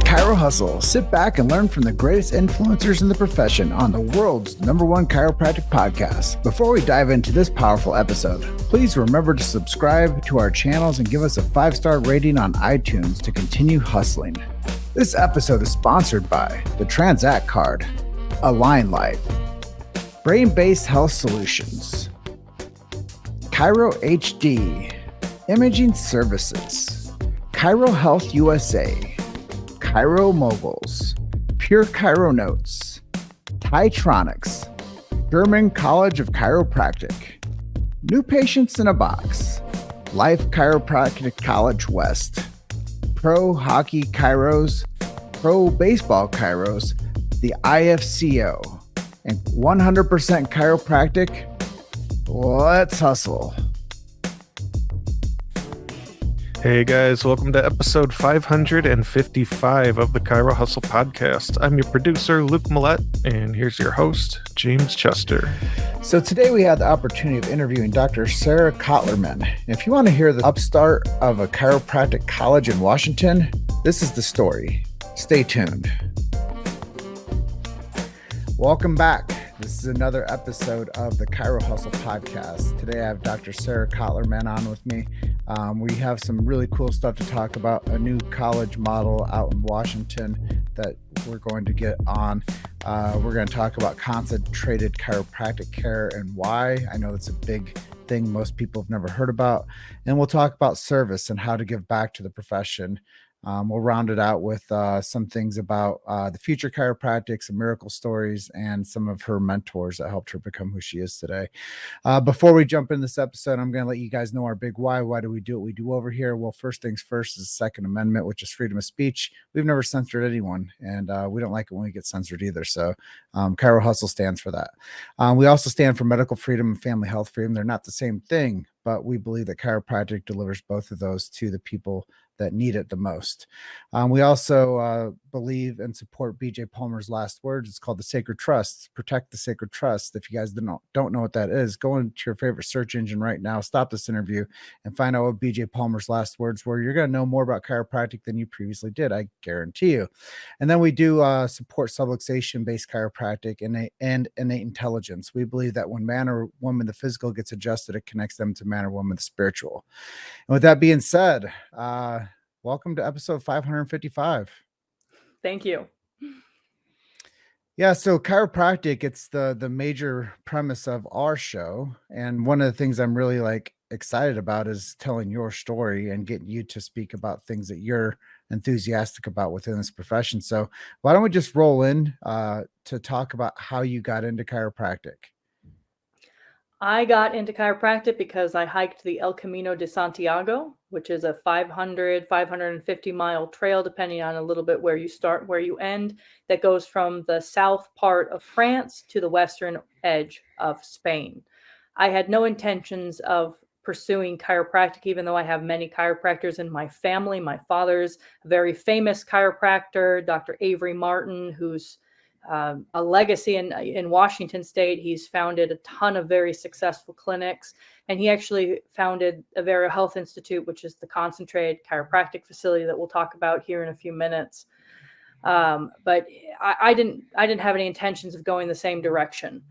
Chiro Hustle. Sit back and learn from the greatest influencers in the profession on the world's #1 chiropractic podcast. Before we dive into this powerful episode, please remember to subscribe to our channels and give us a 5-star rating on iTunes to continue hustling. This episode is sponsored by the Transact Card, Align Life, Brain-Based Health Solutions, Chiro HD, Imaging Services, Chiro Health USA, Chiro Moguls, Pure Chiro Notes, Titronics, German College of Chiropractic, New Patients in a Box, Life Chiropractic College West, Pro Hockey Chiros, Pro Baseball Chiros, the IFCO, and 100% Chiropractic. Let's hustle. Hey guys, welcome to episode 555 of the Chiro Hustle podcast. I'm your producer, Luke Millette, and here's your host, James Chester. So today we had the opportunity of interviewing Dr. Sarah Kotlerman. If you want to hear the upstart of a chiropractic college in Washington, this is the story. Stay tuned. Welcome back. This is another episode of the Chiro Hustle podcast. Today I have Dr. Sarah Kotlerman on with me. We have some really cool stuff to talk about, a new college model out in Washington that we're going to get on. We're going to talk about concentrated chiropractic care and why. I know it's a big thing most people have never heard about. And we'll talk about service and how to give back to the profession. We'll round it out with some things about the future chiropractic, some miracle stories, and some of her mentors that helped her become who she is today. Before we jump in this episode, I'm going to let you guys know our big why. Why do we do what we do over here? Well, first things first is the Second Amendment, which is freedom of speech. We've never censored anyone, and we don't like it when we get censored either. So Chiro Hustle stands for that. We also stand for medical freedom and family health freedom. They're not the same thing, but we believe that chiropractic delivers both of those to the people that need it the most. We also believe and support BJ Palmer's last words. It's called the Sacred Trust. Protect the Sacred Trust. If you guys don't know what that is, go into your favorite search engine right now, stop this interview, and find out what BJ Palmer's last words were. You're going to know more about chiropractic than you previously did, I guarantee you. And then we do support subluxation-based chiropractic and innate intelligence. We believe that when man or woman, the physical gets adjusted, it connects them to man or woman, the spiritual. And with that being said, welcome to episode 555. Thank you. Yeah, so chiropractic, it's the major premise of our show. And one of the things I'm really excited about is telling your story and getting you to speak about things that you're enthusiastic about within this profession. So why don't we just roll in to talk about how you got into chiropractic? I got into chiropractic because I hiked the El Camino de Santiago, which is a 550 mile trail, depending on a little bit where you start, where you end, that goes from the south part of France to the western edge of Spain. I had no intentions of pursuing chiropractic, even though I have many chiropractors in my family. My father's a very famous chiropractor, Dr. Avery Martin, who's a legacy in Washington State. He's founded a ton of very successful clinics, and he actually founded Averio Health Institute, which is the concentrated chiropractic facility that we'll talk about here in a few minutes. But I didn't have any intentions of going the same direction.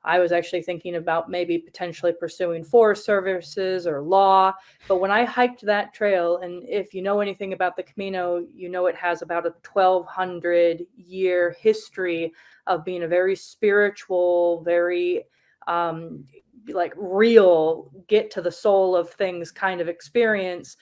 I was actually thinking about maybe potentially pursuing forest services or law. But when I hiked that trail, and if you know anything about the Camino, you know it has about a 1,200-year history of being a very spiritual, very real, get to the soul of things kind of experience.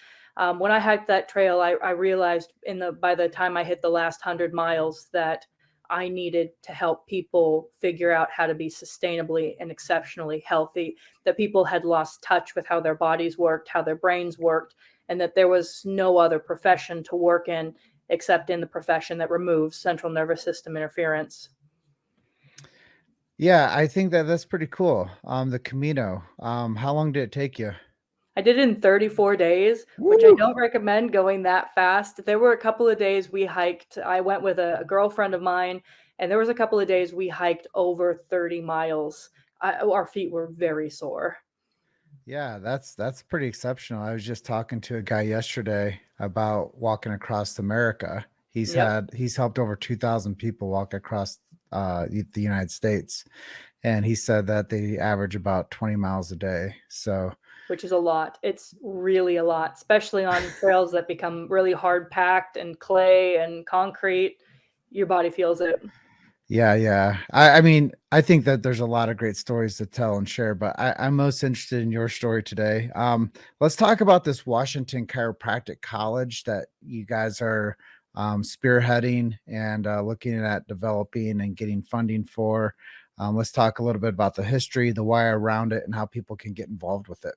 When I hiked that trail, I realized by the time I hit the last 100 miles that I needed to help people figure out how to be sustainably and exceptionally healthy, that people had lost touch with how their bodies worked, how their brains worked, and that there was no other profession to work in except in the profession that removes central nervous system interference. Yeah, I think that's pretty cool. The Camino, how long did it take you? I did it in 34 days, which I don't recommend going that fast. There were a couple of days we hiked. I went with a girlfriend of mine, and there was a couple of days we hiked over 30 miles. Our feet were very sore. Yeah, that's pretty exceptional. I was just talking to a guy yesterday about walking across America. He's Yep. helped over 2,000 people walk across the United States, and he said that they average about 20 miles a day. So Which is a lot. It's really a lot, especially on trails that become really hard packed and clay and concrete. Your body feels it. yeah. I mean, I think that there's a lot of great stories to tell and share, but I'm most interested in your story today. Let's talk about this Washington Chiropractic College that you guys are spearheading and looking at developing and getting funding for. Let's talk a little bit about the history, the why around it, and how people can get involved with it.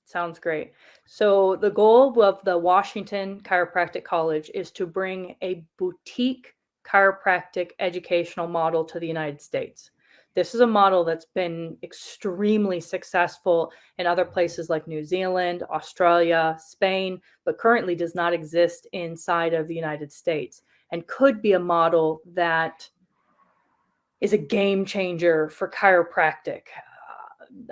Sounds great. So the goal of the Washington Chiropractic College is to bring a boutique chiropractic educational model to the United States. This is a model that's been extremely successful in other places like New Zealand, Australia, Spain, but currently does not exist inside of the United States and could be a model that is a game changer for chiropractic.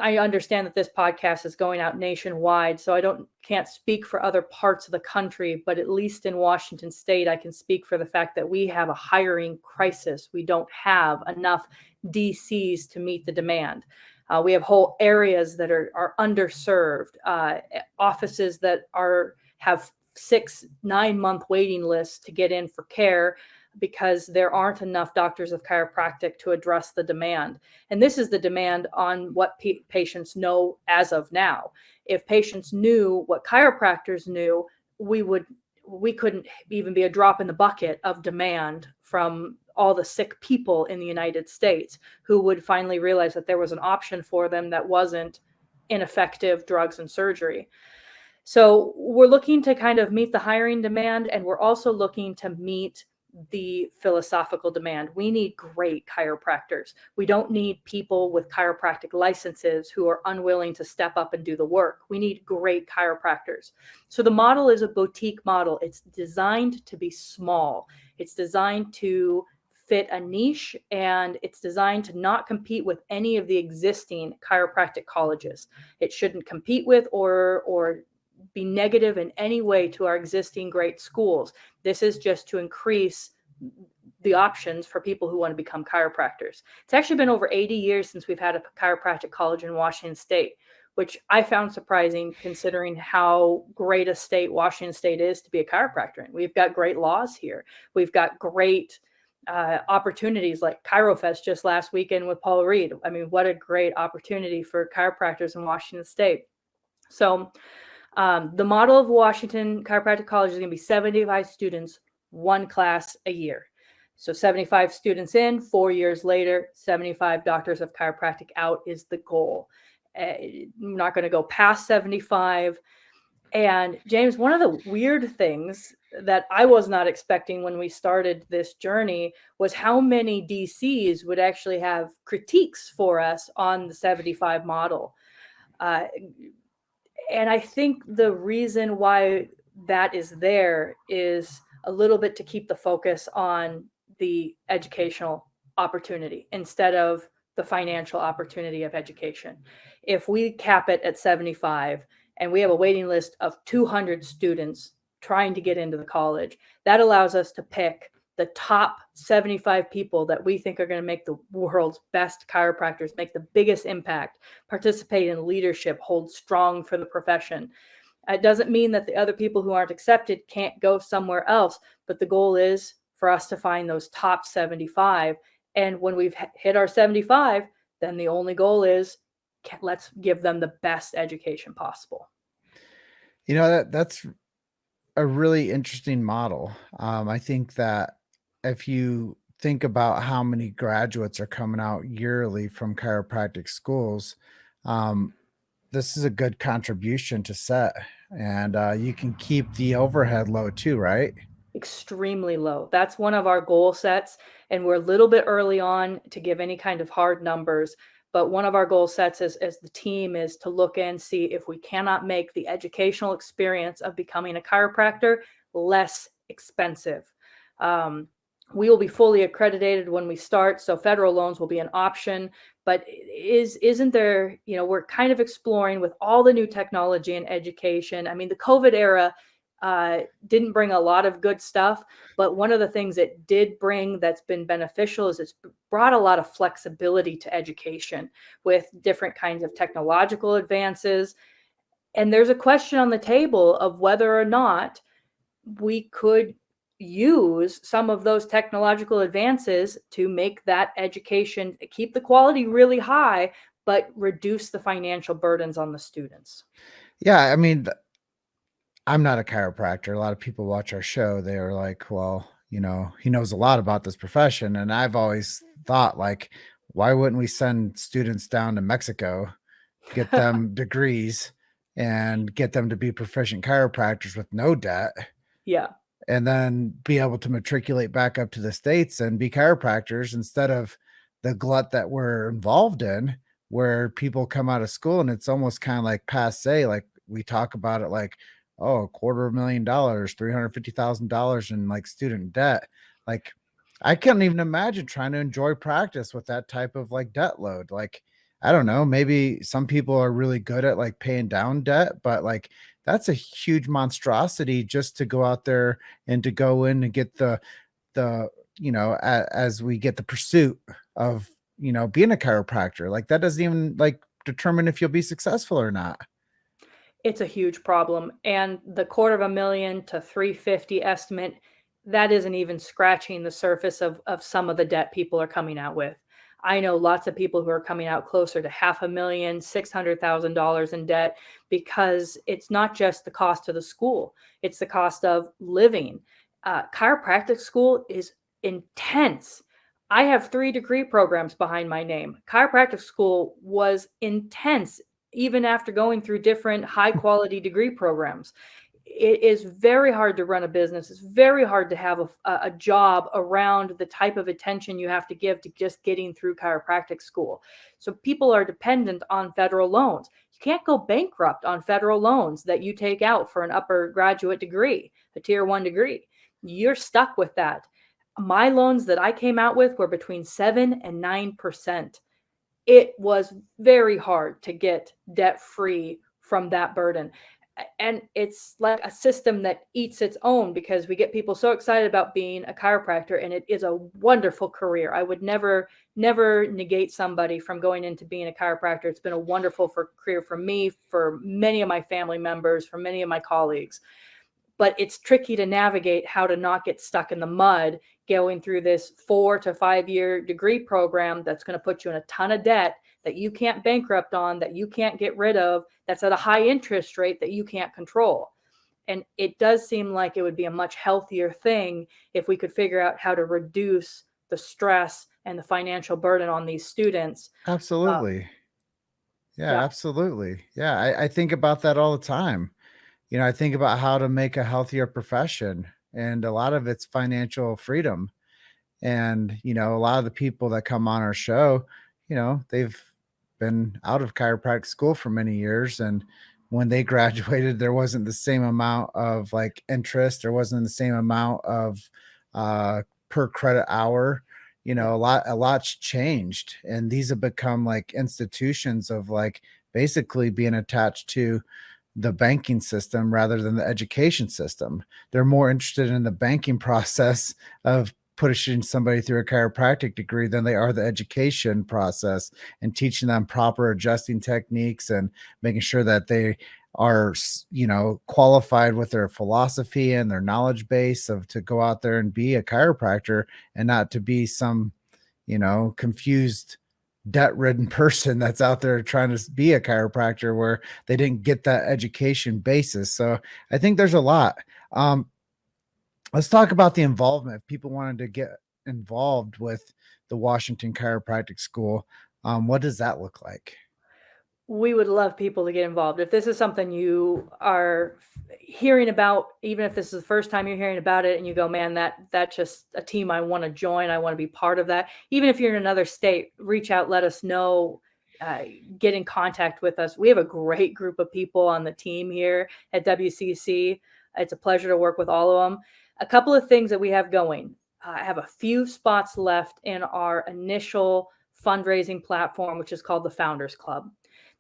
I understand that this podcast is going out nationwide, so can't speak for other parts of the country, but at least in Washington State, I can speak for the fact that we have a hiring crisis. We don't have enough DCs to meet the demand. We have whole areas that are underserved, offices that have 6-9 month waiting lists to get in for care because there aren't enough doctors of chiropractic to address the demand. And this is the demand on what patients know as of now. If patients knew what chiropractors knew, we couldn't even be a drop in the bucket of demand from all the sick people in the United States who would finally realize that there was an option for them that wasn't ineffective drugs and surgery. So we're looking to kind of meet the hiring demand, and we're also looking to meet the philosophical demand. We need great chiropractors. We don't need people with chiropractic licenses who are unwilling to step up and do the work. We need great chiropractors. So the model is a boutique model. It's designed to be small. It's designed to fit a niche, and it's designed to not compete with any of the existing chiropractic colleges. It shouldn't compete with or be negative in any way to our existing great schools. This is just to increase the options for people who want to become chiropractors. It's actually been over 80 years since we've had a chiropractic college in Washington State, which I found surprising considering how great a state Washington State is to be a chiropractor in. We've got great laws here. We've got great opportunities like ChiroFest just last weekend with Paul Reed. I mean, what a great opportunity for chiropractors in Washington State. So the model of Washington Chiropractic College is going to be 75 students, one class a year. So 75 students in, 4 years later, 75 doctors of chiropractic out is the goal. I'm not going to go past 75. And James, one of the weird things that I was not expecting when we started this journey was how many DCs would actually have critiques for us on the 75 model. And I think the reason why that is there is a little bit to keep the focus on the educational opportunity instead of the financial opportunity of education. If we cap it at 75 and we have a waiting list of 200 students trying to get into the college, that allows us to pick the top 75 people that we think are going to make the world's best chiropractors, make the biggest impact, participate in leadership, hold strong for the profession. It doesn't mean that the other people who aren't accepted can't go somewhere else, but the goal is for us to find those top 75. And when we've hit our 75, then the only goal is let's give them the best education possible. You know, that's a really interesting model. I think that if you think about how many graduates are coming out yearly from chiropractic schools, this is a good contribution to set, and you can keep the overhead low too, right? Extremely low. That's one of our goal sets, and we're a little bit early on to give any kind of hard numbers. But one of our goal sets as the team is to look and see if we cannot make the educational experience of becoming a chiropractor less expensive. We will be fully accredited when we start, so federal loans will be an option. But isn't there, we're kind of exploring with all the new technology in education. I mean, the COVID era Didn't bring a lot of good stuff, but one of the things it did bring that's been beneficial is it's brought a lot of flexibility to education with different kinds of technological advances. And there's a question on the table of whether or not we could use some of those technological advances to make that education, keep the quality really high, but reduce the financial burdens on the students. Yeah, I mean, I'm not a chiropractor. A lot of people watch our show. They are like, well, he knows a lot about this profession. And I've always thought, like, why wouldn't we send students down to Mexico, get them degrees, and get them to be proficient chiropractors with no debt, Yeah. and then be able to matriculate back up to the States and be chiropractors instead of the glut that we're involved in, where people come out of school and it's almost kind of like passe. Like we talk about it like, oh, $250,000, $350,000 in like student debt. Like I couldn't even imagine trying to enjoy practice with that type of like debt load. Like, I don't know, maybe some people are really good at like paying down debt, but like that's a huge monstrosity just to go out there and to go in and get the as we get the pursuit of being a chiropractor, like that doesn't even like determine if you'll be successful or not. It's a huge problem. And the $250,000 to 350 estimate, that isn't even scratching the surface of some of the debt people are coming out with. I know lots of people who are coming out closer to $500,000, $600,000 in debt, because it's not just the cost of the school, it's the cost of living. Chiropractic school is intense. I have 3 degree programs behind my name. Chiropractic school was intense even after going through different high quality degree programs. It is very hard to run a business. It's very hard to have a job around the type of attention you have to give to just getting through chiropractic school. So people are dependent on federal loans. You can't go bankrupt on federal loans that you take out for an upper graduate degree, a tier 1 degree. You're stuck with that. My loans that I came out with were between 7 and 9%. It was very hard to get debt free from that burden. And it's like a system that eats its own, because we get people so excited about being a chiropractor, and it is a wonderful career. I would never negate somebody from going into being a chiropractor. It's been a wonderful career for me, for many of my family members, for many of my colleagues. But it's tricky to navigate how to not get stuck in the mud going through this 4 to 5 year degree program that's going to put you in a ton of debt that you can't bankrupt on, that you can't get rid of, that's at a high interest rate that you can't control. And it does seem like it would be a much healthier thing if we could figure out how to reduce the stress and the financial burden on these students. Absolutely. Yeah, Yeah. absolutely. Yeah, I think about that all the time. I think about how to make a healthier profession, and a lot of it's financial freedom. And, a lot of the people that come on our show, they've been out of chiropractic school for many years. And when they graduated, there wasn't the same amount of like interest. There wasn't the same amount of per credit hour. A lot's changed. And these have become like institutions of like basically being attached to the banking system rather than the education system. They're more interested in the banking process of pushing somebody through a chiropractic degree than they are the education process and teaching them proper adjusting techniques and making sure that they are qualified with their philosophy and their knowledge base of to go out there and be a chiropractor, and not to be some confused debt-ridden person that's out there trying to be a chiropractor where they didn't get that education basis. So I think there's a lot. Let's talk about the involvement. If people wanted to get involved with the Washington Chiropractic School, what does that look like? We would love people to get involved. If this is something you are hearing about, even if this is the first time you're hearing about it and you go, man, that's just a team I want to join, I want to be part of that. Even if you're in another state, reach out, let us know, get in contact with us. We have a great group of people on the team here at WCC. It's a pleasure to work with all of them. A couple of things that we have going. I have a few spots left in our initial fundraising platform, which is called the Founders Club.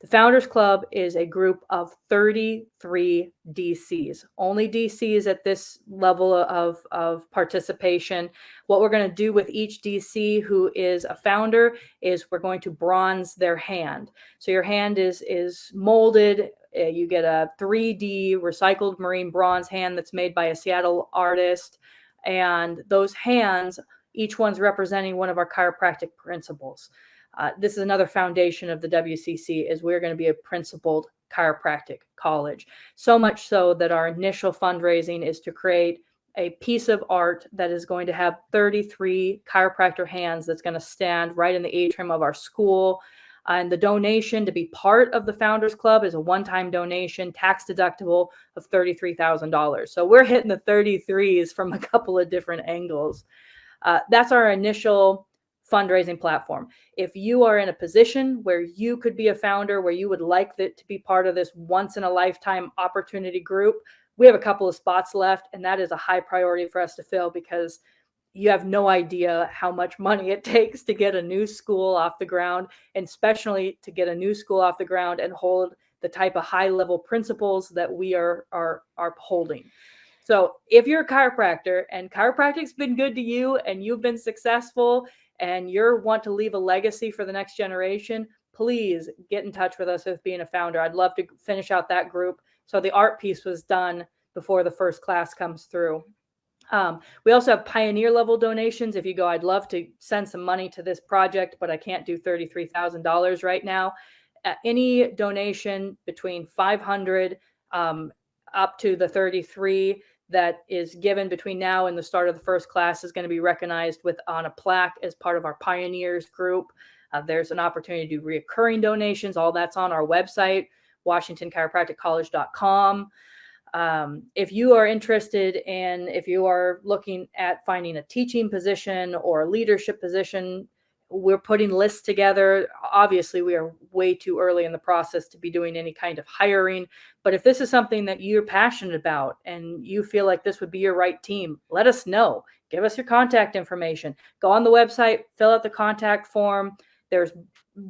The Founders Club is a group of 33 DCs, only DCs at this level of participation. What we're going to do with each DC who is a founder is we're going to bronze their hand. So your hand is molded. You get a 3D recycled marine bronze hand that's made by a Seattle artist. And those hands, each one's representing one of our chiropractic principles. This is another foundation of the WCC, is we're going to be a principled chiropractic college. So much so that our initial fundraising is to create a piece of art that is going to have 33 chiropractor hands that's going to stand right in the atrium of our school. And the donation to be part of the Founders Club is a one-time donation, tax deductible, of $33,000. So we're hitting the 33s from a couple of different angles. That's our initial fundraising platform. If you are in a position where you could be a founder, where you would like to be part of this once in a lifetime opportunity group, we have a couple of spots left, and that is a high priority for us to fill, because you have no idea how much money it takes to get a new school off the ground, and especially to get a new school off the ground and hold the type of high level principles that we are holding. So if you're a chiropractor and chiropractic's been good to you and you've been successful and you want to leave a legacy for the next generation, please get in touch with us with being a founder. I'd love to finish out that group. So the art piece was done before the first class comes through. We also have pioneer level donations. If you go, I'd love to send some money to this project, but I can't do $33,000 right now. Any donation between 500 up to the 33 that is given between now and the start of the first class is going to be recognized on a plaque as part of our pioneers group. There's an opportunity to do reoccurring donations. All that's on our website, WashingtonChiropracticCollege.com. If you are interested in, if you are looking at finding a teaching position or a leadership position, we're putting lists together. Obviously, we are way too early in the process to be doing any kind of hiring. But if this is something that you're passionate about and you feel like this would be your right team, let us know. Give us your contact information. Go on the website, fill out the contact form. There's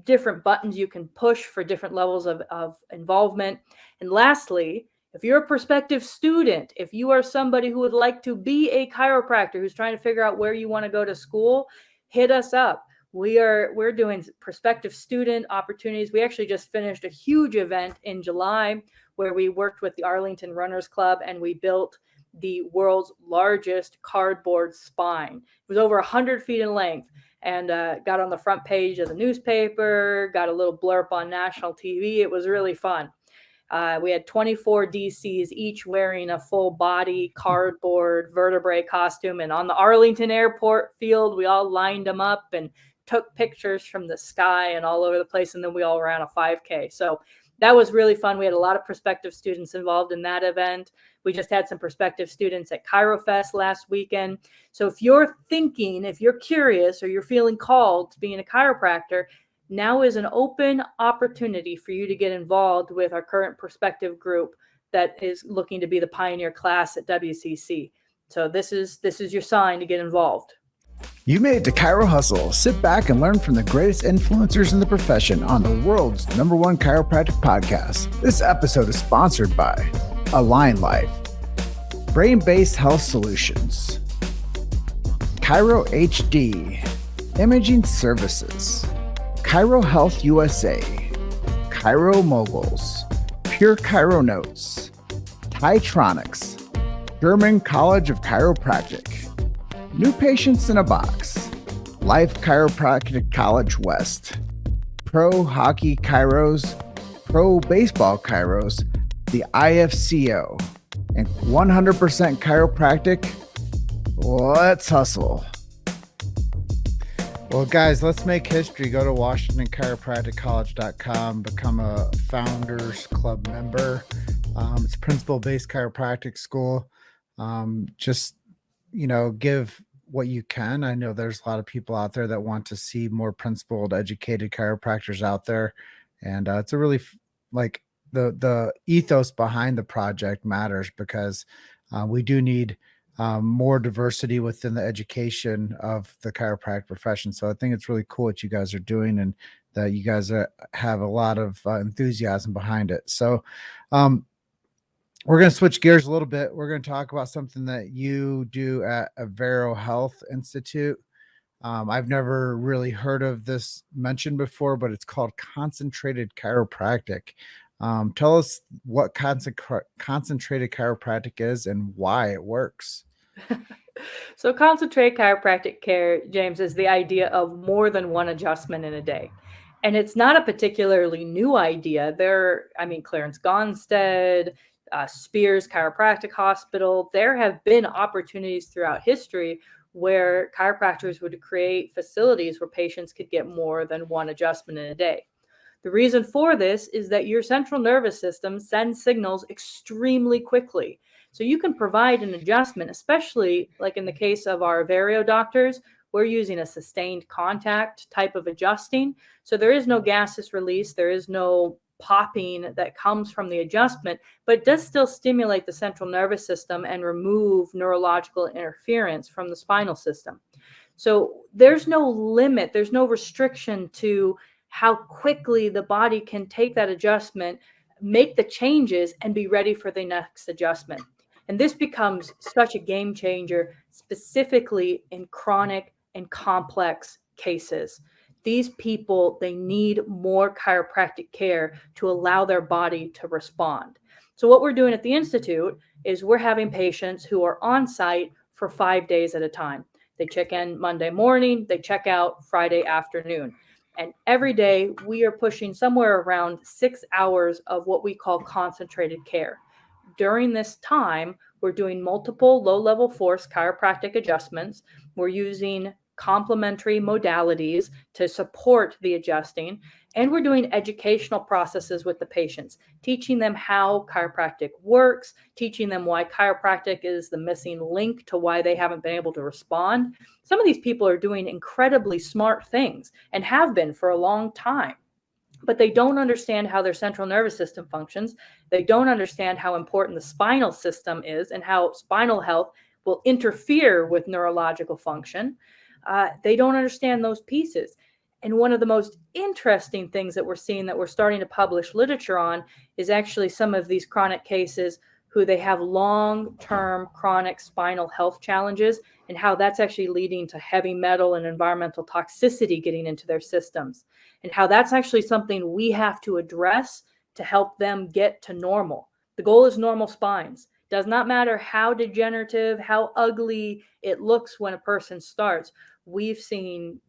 different buttons you can push for different levels of involvement. And lastly, if you're a prospective student, if you are somebody who would like to be a chiropractor who's trying to figure out where you want to go to school, hit us up. We're doing prospective student opportunities. We actually just finished a huge event in July where we worked with the Arlington Runners Club and we built the world's largest cardboard spine. It was over 100 feet in length and got on the front page of the newspaper, got a little blurb on national TV. It was really fun. We had 24 DCs, each wearing a full body cardboard vertebrae costume. And on the Arlington airport field, we all lined them up and took pictures from the sky and all over the place. And then we all ran a 5K. So that was really fun. We had a lot of prospective students involved in that event. We just had some prospective students at ChiroFest last weekend. So if you're thinking, if you're curious, or you're feeling called to being a chiropractor, now is an open opportunity for you to get involved with our current prospective group that is looking to be the pioneer class at WCC. So this is your sign to get involved. You made it to Chiro Hustle. Sit back and learn from the greatest influencers in the profession on the world's #1 chiropractic podcast. This episode is sponsored by Align Life, Brain-Based Health Solutions, Chiro HD, Imaging Services, Chiro Health USA, Chiro Moguls, Pure Chiro Notes, Titronics, German College of Chiropractic, New Patients in a Box, Life Chiropractic College West, Pro Hockey Chiros, Pro Baseball Chiros, the IFCO, and 100% Chiropractic. Let's hustle. Well, guys, let's make history. Go to WashingtonChiropracticCollege.com, become a Founders Club member. It's a principle-based chiropractic school. Just, give what you can. I know there's a lot of people out there that want to see more principled, educated chiropractors out there. And it's a really, the ethos behind the project matters because we do need more diversity within the education of the chiropractic profession. So I think it's really cool what you guys are doing, and that you guys have a lot of enthusiasm behind it. So we're going to switch gears a little bit. We're going to talk about something that you do at Averio Health Institute. I've never really heard of this mentioned before, but it's called concentrated chiropractic. Tell us what concentrated chiropractic is and why it works. So concentrated chiropractic care, James, is the idea of more than one adjustment in a day. And it's not a particularly new idea. Clarence Gonstead, Spears Chiropractic Hospital, there have been opportunities throughout history where chiropractors would create facilities where patients could get more than one adjustment in a day. The reason for this is that your central nervous system sends signals extremely quickly. So you can provide an adjustment, especially like in the case of our Averio doctors, we're using a sustained contact type of adjusting. So there is no gaseous release, there is no popping that comes from the adjustment, but it does still stimulate the central nervous system and remove neurological interference from the spinal system. So there's no limit, there's no restriction to how quickly the body can take that adjustment, make the changes, and be ready for the next adjustment. And this becomes such a game changer, specifically in chronic and complex cases. These people, they need more chiropractic care to allow their body to respond. So what we're doing at the Institute is we're having patients who are on site for 5 days at a time. They check in Monday morning, they check out Friday afternoon. And every day we are pushing somewhere around 6 hours of what we call concentrated care. During this time, we're doing multiple low-level force chiropractic adjustments. We're using complementary modalities to support the adjusting, and we're doing educational processes with the patients, teaching them how chiropractic works, teaching them why chiropractic is the missing link to why they haven't been able to respond. Some of these people are doing incredibly smart things and have been for a long time, but they don't understand how their central nervous system functions. They don't understand how important the spinal system is and how spinal health will interfere with neurological function. They don't understand those pieces. And one of the most interesting things that we're seeing that we're starting to publish literature on is actually some of these chronic cases who they have long-term chronic spinal health challenges, and how that's actually leading to heavy metal and environmental toxicity getting into their systems, and how that's actually something we have to address to help them get to normal. The goal is normal spines. Does not matter how degenerative, how ugly it looks when a person starts. We've seen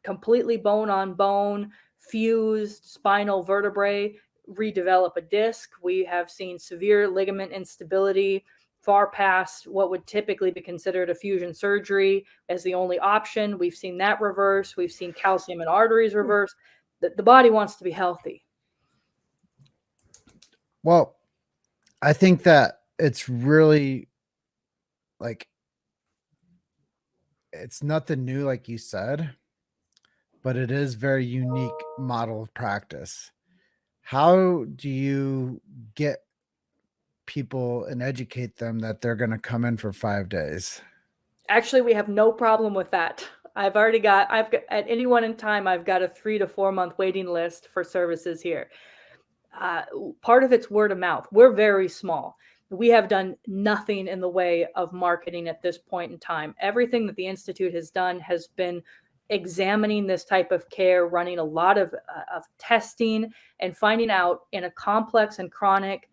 completely bone on bone, fused spinal vertebrae redevelop a disc. We have seen severe ligament instability, far past what would typically be considered a fusion surgery as the only option. We've seen that reverse. We've seen calcium in arteries reverse. The body wants to be healthy. Well, I think that it's really like, it's nothing new, like you said, but it is very unique model of practice. How do you get people and educate them that they're going to come in for 5 days? Actually, we have no problem with that. I've got at any one in time, I've got a 3 to 4 month waiting list for services here. Part of it's word of mouth. We're very small. We have done nothing in the way of marketing at this point in time. Everything that the Institute has done has been examining this type of care, running a lot of testing, and finding out in a complex and chronic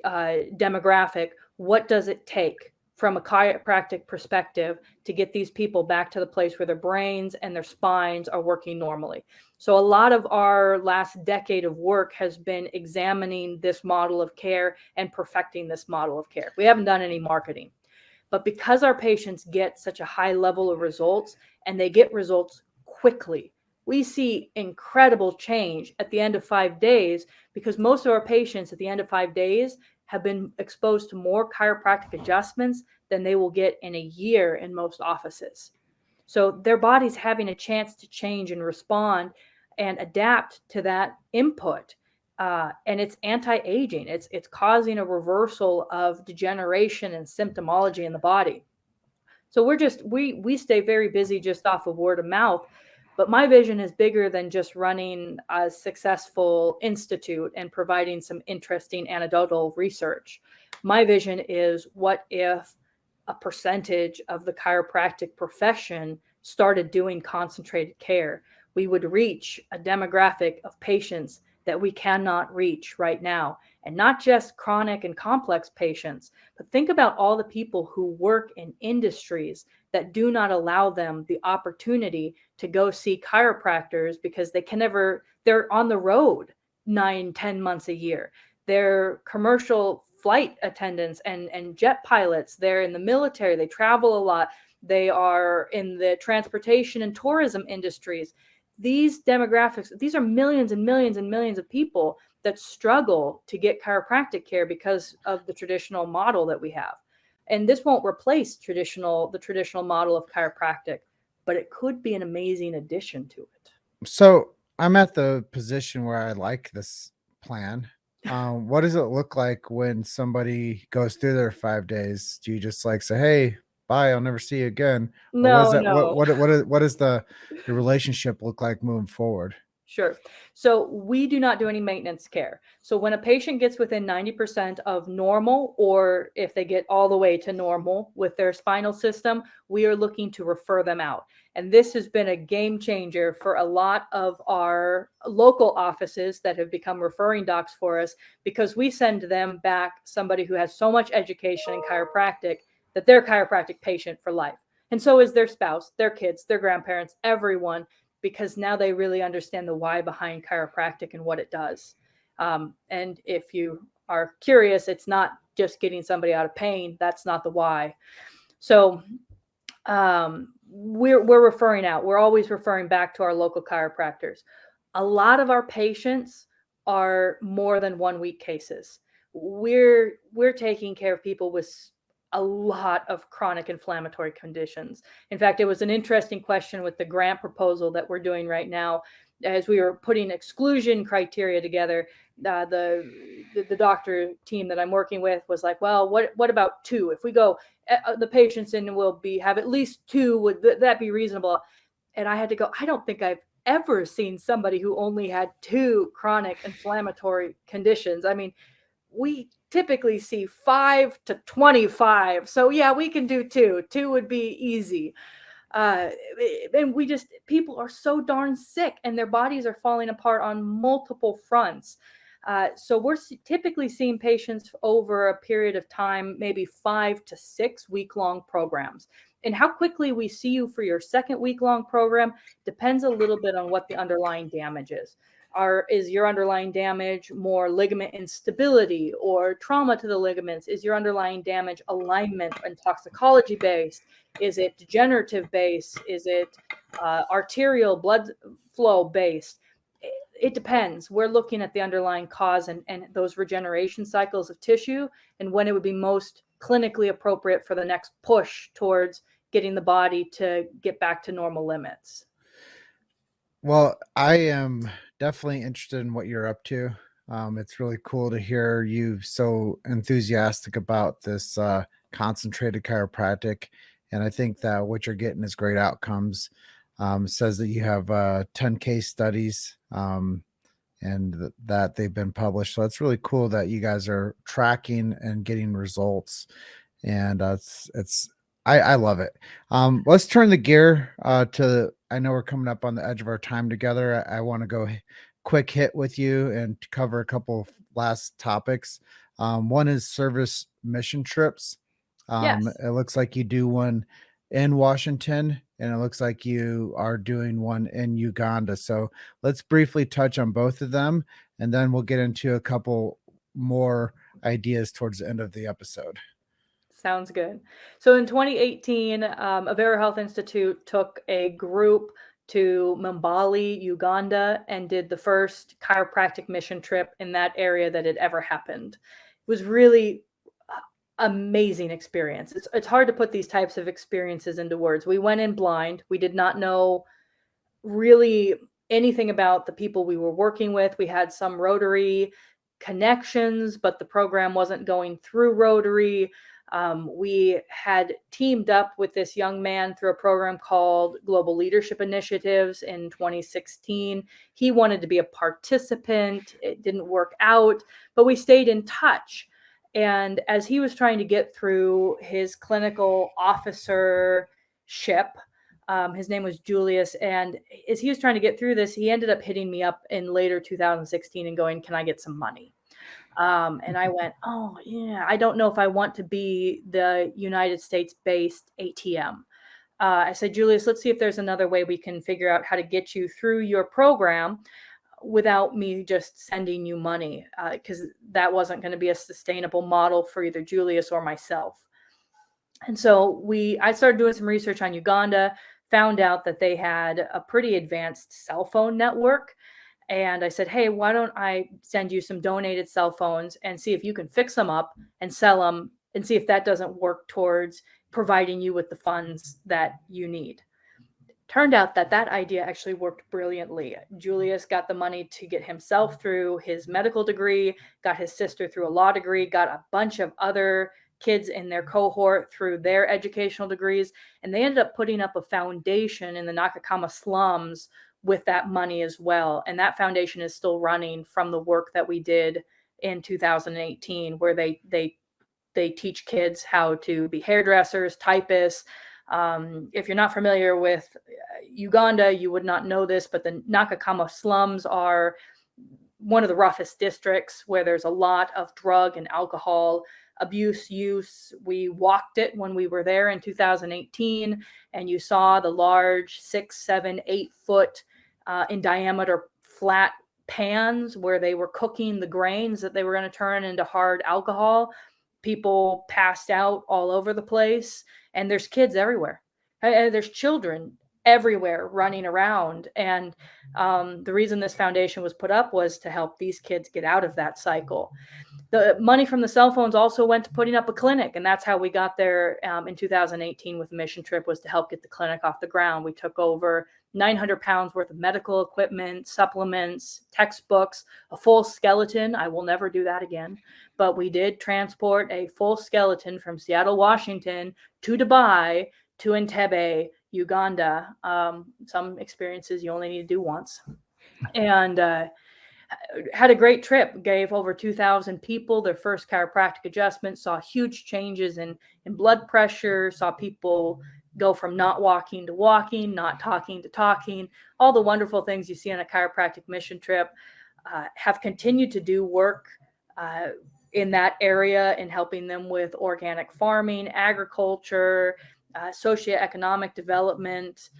demographic, what does it take from a chiropractic perspective to get these people back to the place where their brains and their spines are working normally. So a lot of our last decade of work has been examining this model of care and perfecting this model of care. We haven't done any marketing, but because our patients get such a high level of results and they get results quickly, we see incredible change at the end of 5 days, because most of our patients at the end of 5 days have been exposed to more chiropractic adjustments than they will get in a year in most offices. So their body's having a chance to change and respond and adapt to that input. and it's anti-aging. It's causing a reversal of degeneration and symptomology in the body. So we stay very busy just off of word of mouth. But my vision is bigger than just running a successful institute and providing some interesting anecdotal research. My vision is, what if a percentage of the chiropractic profession started doing concentrated care? We would reach a demographic of patients that we cannot reach right now. And not just chronic and complex patients, but think about all the people who work in industries that do not allow them the opportunity to go see chiropractors because they're on the road 9, 10 months a year. They're commercial flight attendants and jet pilots. They're in the military. They travel a lot. They are in the transportation and tourism industries. These demographics, these are millions and millions and millions of people that struggle to get chiropractic care because of the traditional model that we have. And this won't replace the traditional model of chiropractic, but it could be an amazing addition to it. So I'm at the position where I like this plan. What does it look like when somebody goes through their 5 days? Do you just like say, "Hey, bye, I'll never see you again," or what is No, that? no. What is the relationship look like moving forward? Sure. So we do not do any maintenance care. So when a patient gets within 90% of normal, or if they get all the way to normal with their spinal system, we are looking to refer them out. And this has been a game changer for a lot of our local offices that have become referring docs for us, because we send them back somebody who has so much education in chiropractic that they're chiropractic patient for life. And so is their spouse, their kids, their grandparents, everyone, because now they really understand the why behind chiropractic and what it does. And if you are curious, it's not just getting somebody out of pain. That's not the why. So we're referring out. We're always referring back to our local chiropractors. A lot of our patients are more than 1 week cases. We're taking care of people with a lot of chronic inflammatory conditions. In fact, it was an interesting question with the grant proposal that we're doing right now. As we were putting exclusion criteria together, the doctor team that I'm working with was like, well, what about 2? If we go, the patients in will have at least 2, would that be reasonable? And I had to go, I don't think I've ever seen somebody who only had 2 chronic inflammatory conditions. I mean, we typically see 5 to 25. So yeah, we can do 2. 2 would be easy. And people are so darn sick and their bodies are falling apart on multiple fronts. So we're typically seeing patients over a period of time, maybe 5 to 6 week-long programs. And how quickly we see you for your second week-long program depends a little bit on what the underlying damage is. Is your underlying damage more ligament instability or trauma to the ligaments? Is your underlying damage alignment and toxicology based? Is it degenerative based? Is it arterial blood flow based? It depends. We're looking at the underlying cause and those regeneration cycles of tissue, and when it would be most clinically appropriate for the next push towards getting the body to get back to normal limits. Well, I am definitely interested in what you're up to. It's really cool to hear you so enthusiastic about this concentrated chiropractic. And I think that what you're getting is great outcomes. Says that you have 10 case studies and that they've been published. So it's really cool that you guys are tracking and getting results. And I love it. Let's turn the gear to, I know we're coming up on the edge of our time together. I want to go quick hit with you and cover a couple of last topics. One is service mission trips. Yes. It looks like you do one in Washington and it looks like you are doing one in Uganda. So let's briefly touch on both of them and then we'll get into a couple more ideas towards the end of the episode. Sounds good. So in 2018, Averio Health Institute took a group to Mbali, Uganda, and did the first chiropractic mission trip in that area that had ever happened. It was really amazing experience. It's hard to put these types of experiences into words. We went in blind. We did not know really anything about the people we were working with. We had some Rotary connections, but the program wasn't going through Rotary. We had teamed up with this young man through a program called Global Leadership Initiatives in 2016. He wanted to be a participant. It didn't work out, but we stayed in touch. And as he was trying to get through his clinical officership, his name was Julius. And as he was trying to get through this, he ended up hitting me up in later 2016 and going, "Can I get some money?" And I went, "Oh, yeah, I don't know if I want to be the United States-based ATM." I said, "Julius, let's see if there's another way we can figure out how to get you through your program without me just sending you money, because that wasn't going to be a sustainable model for either Julius or myself." And so I started doing some research on Uganda, found out that they had a pretty advanced cell phone network. And I said, "Hey, why don't I send you some donated cell phones and see if you can fix them up and sell them and see if that doesn't work towards providing you with the funds that you need." Turned out that idea actually worked brilliantly. Julius got the money to get himself through his medical degree, got his sister through a law degree, got a bunch of other kids in their cohort through their educational degrees, and they ended up putting up a foundation in the Nakakama slums with that money as well. And that foundation is still running from the work that we did in 2018, where they teach kids how to be hairdressers, typists. If you're not familiar with Uganda, you would not know this, but the Nakakama slums are one of the roughest districts where there's a lot of drug and alcohol abuse use. We walked it when we were there in 2018, and you saw the large 6, 7, 8 foot in diameter flat pans where they were cooking the grains that they were going to turn into hard alcohol. People passed out all over the place, and there's kids everywhere. There's children everywhere running around. And the reason this foundation was put up was to help these kids get out of that cycle. The money from the cell phones also went to putting up a clinic, and that's how we got there in 2018 with the mission trip, was to help get the clinic off the ground. We took over 900 pounds worth of medical equipment, supplements, textbooks, a full skeleton. I will never do that again. But we did transport a full skeleton from Seattle, Washington to Dubai to Entebbe, Uganda. Some experiences you only need to do once. And had a great trip, gave over 2,000 people their first chiropractic adjustment, saw huge changes in blood pressure, saw people go from not walking to walking, not talking to talking, all the wonderful things you see on a chiropractic mission trip. Have continued to do work in that area in helping them with organic farming, agriculture, socioeconomic development.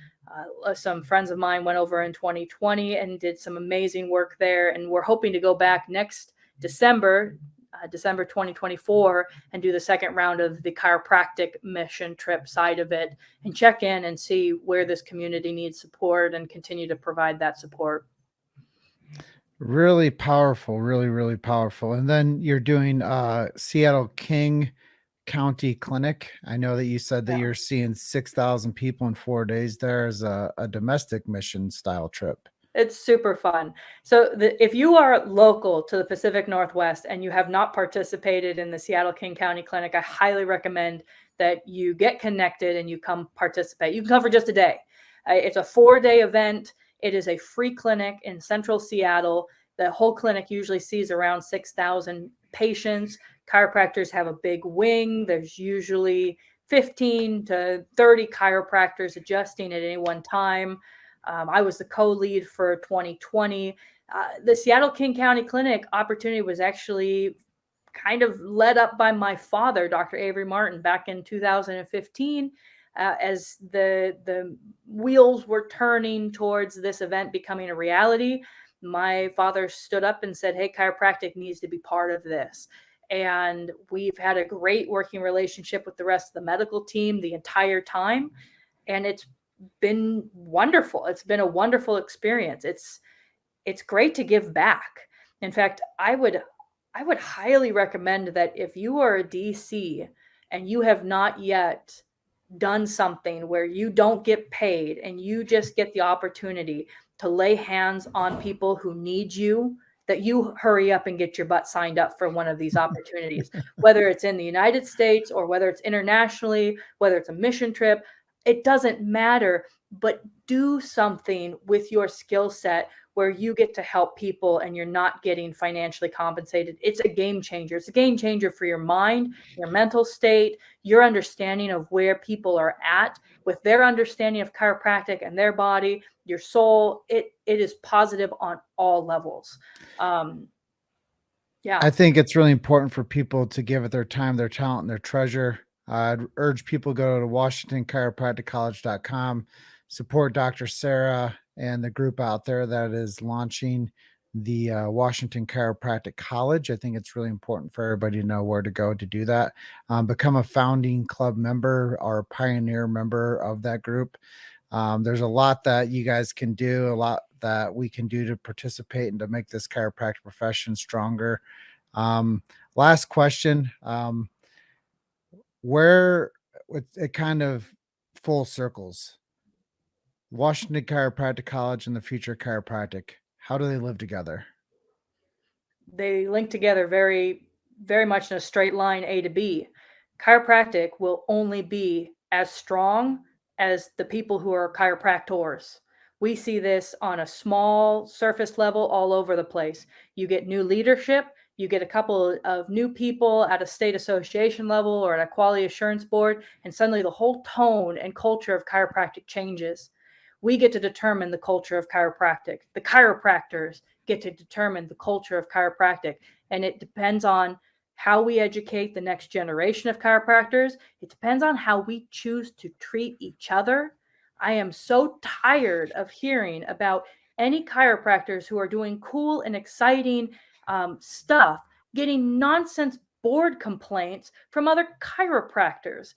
Some friends of mine went over in 2020 and did some amazing work there. And we're hoping to go back next December 2024, and do the second round of the chiropractic mission trip side of it and check in and see where this community needs support and continue to provide that support. Really powerful, really, really powerful. And then you're doing Seattle King County Clinic. I know that you said that you're seeing 6,000 people in 4 days there as a domestic mission style trip. It's super fun. So if you are local to the Pacific Northwest and you have not participated in the Seattle King County Clinic, I highly recommend that you get connected and you come participate. You can come for just a day. It's a 4-day event. It is a free clinic in central Seattle. The whole clinic usually sees around 6,000 patients. Chiropractors have a big wing. There's usually 15 to 30 chiropractors adjusting at any one time. I was the co-lead for 2020. The Seattle King County Clinic opportunity was actually kind of led up by my father, Dr. Avery Martin, back in 2015, as the wheels were turning towards this event becoming a reality. My father stood up and said, "Hey, chiropractic needs to be part of this." And we've had a great working relationship with the rest of the medical team the entire time. And it's been wonderful. It's been a wonderful experience. It's great to give back. In fact, I would highly recommend that if you are a DC and you have not yet done something where you don't get paid and you just get the opportunity, to lay hands on people who need you, that you hurry up and get your butt signed up for one of these opportunities, whether it's in the United States or whether it's internationally, whether it's a mission trip, it doesn't matter, but do something with your skill set where you get to help people and you're not getting financially compensated. It's a game changer. It's a game changer for your mind, your mental state, your understanding of where people are at with their understanding of chiropractic and their body, your soul. It is positive on all levels. Yeah. I think it's really important for people to give it their time, their talent, and their treasure. I'd urge people to go to WashingtonChiropracticCollege.com, support Dr. Sarah and the group out there that is launching the Washington Chiropractic College. I think it's really important for everybody to know where to go to do that. Become a founding club member or a pioneer member of that group. There's a lot that you guys can do, a lot that we can do to participate and to make this chiropractic profession stronger. Last question. Where it kind of full circles, Washington Chiropractic College and the future of chiropractic, how do they live together? They link together very, very much in a straight line, A to B. Chiropractic will only be as strong as the people who are chiropractors. We see this on a small surface level all over the place. You get new leadership, you get a couple of new people at a state association level or at a quality assurance board, and suddenly the whole tone and culture of chiropractic changes. We get to determine the culture of chiropractic. The chiropractors get to determine the culture of chiropractic. And it depends on how we educate the next generation of chiropractors. It depends on how we choose to treat each other. I am so tired of hearing about any chiropractors who are doing cool and exciting stuff, getting nonsense board complaints from other chiropractors.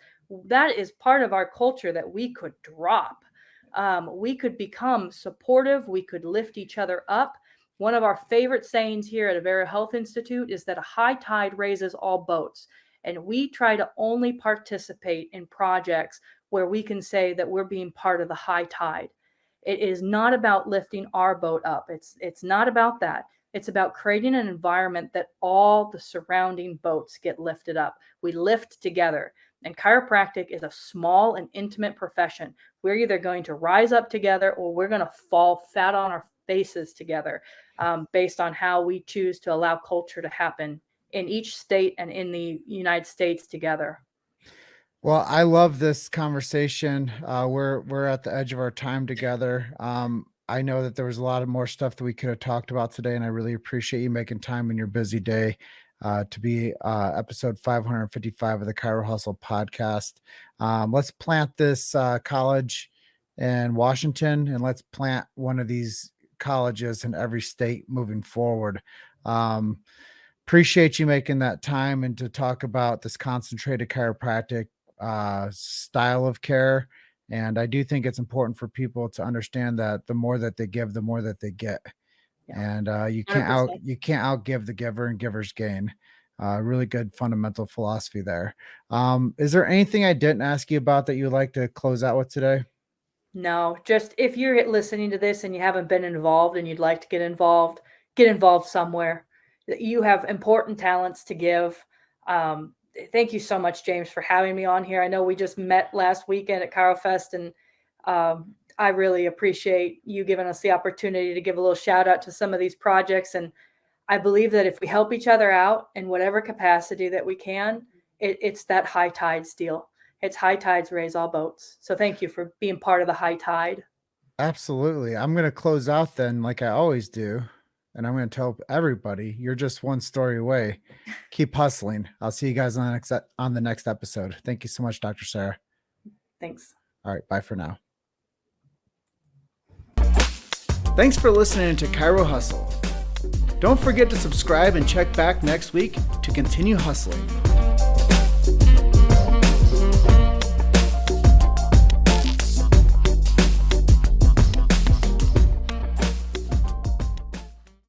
That is part of our culture that we could drop. We could become supportive. We could lift each other up. One of our favorite sayings here at Averio Health Institute is that a high tide raises all boats. And we try to only participate in projects where we can say that we're being part of the high tide. It is not about lifting our boat up. It's not about that. It's about creating an environment that all the surrounding boats get lifted up. We lift together. And chiropractic is a small and intimate profession. We're either going to rise up together or we're going to fall flat on our faces together, based on how we choose to allow culture to happen in each state and in the United States together. Well, I love this conversation. We're at the edge of our time together. I know that there was a lot of more stuff that we could have talked about today, and I really appreciate you making time in your busy day to be episode 555 of the Chiro Hustle podcast. Let's plant this college in Washington, and let's plant one of these colleges in every state moving forward. Appreciate you making that time and to talk about this concentrated chiropractic style of care. And I do think it's important for people to understand that the more that they give, the more that they get. Yeah. And you 100%. can't outgive the giver, and givers gain. Really good fundamental philosophy there. Is there anything I didn't ask you about that you'd like to close out with today? No, just if you're listening to this and you haven't been involved and you'd like to get involved somewhere. You have important talents to give. Thank you so much, James, for having me on here. I know we just met last weekend at ChiroFest, and I really appreciate you giving us the opportunity to give a little shout out to some of these projects. And I believe that if we help each other out in whatever capacity that we can, it's that high tides deal. It's high tides raise all boats. So thank you for being part of the high tide. Absolutely. I'm going to close out then, like I always do. And I'm going to tell everybody, you're just one story away. Keep hustling. I'll see you guys on the next episode. Thank you so much, Dr. Sarah. Thanks. All right. Bye for now. Thanks for listening to Chiro Hustle. Don't forget to subscribe and check back next week to continue hustling.